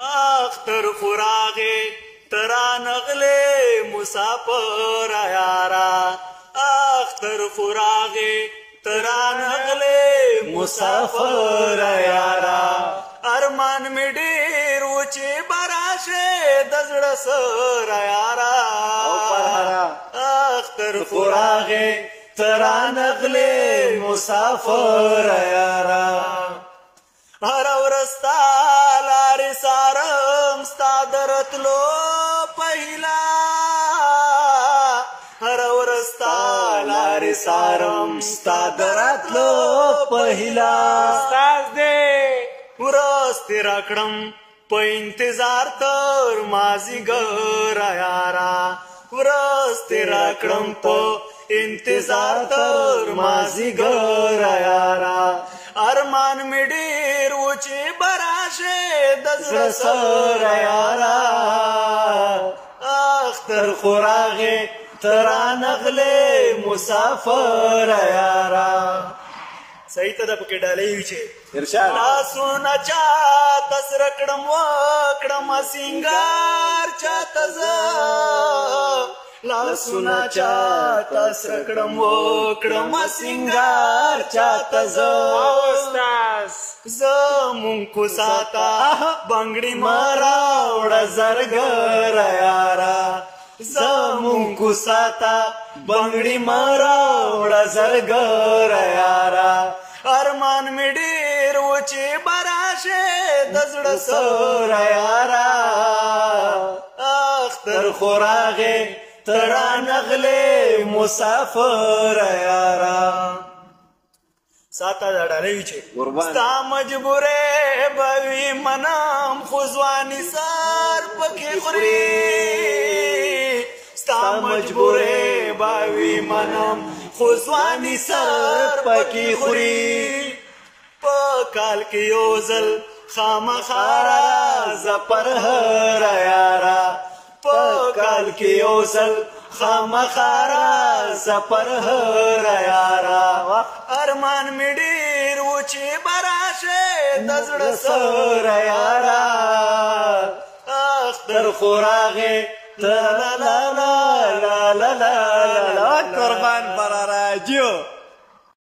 اختر خوراغه ترا نغله مسافر یارا اختر خوراغه ترا نغله مسافر یارا ارمان می ډیر و چې براشه د زړه سر یارا اختر خوراغه ترا نغله مسافر یارا هر ورستا لارې سارم ستا درتلو پهلا هر ورستا لارې سارم ستا درتلو پهلا استاد دې ورځ تیرا کړم په انتظار تر مازیګر یارا ورځ تیرا کړم په انتظار تر مازیګر یارا ارمان می ډیر و چې براشه د زړه سر یارا اختر خوراغه ترا نغله مسافر یارا صحیح ته د پکې ډالۍ وي چې ارشاد لاسونه چاته سره کړم وکړم سینګار چاته زه لاسونه چاته سره کړم وکړم سینګار چاته زه زمون کو ساته بنګړي ما راوړه زرګر یارا زمون کو ساته بنګړي ما راوړه زرګر یارا ارمان می ډیر و چې براشه د زړه سر یارا اختر خوراغه ترا نغله مسافر یارا ساته دا ډالۍ وي چې ستا مجبوره به وي منم خو ځواني سر پکې خوري ستا مجبوره به وي منم خو ځواني سر پکې خوري په کال کې یو ځل خامخا راځه پر هر یارا په کال کې یو ځل خامخا راځه پر هر یارا ارمان می ډیر و چې براشه د زړه سر یارا اختر خوراغه تر لا لا لا لا لا لا قربان پر راجو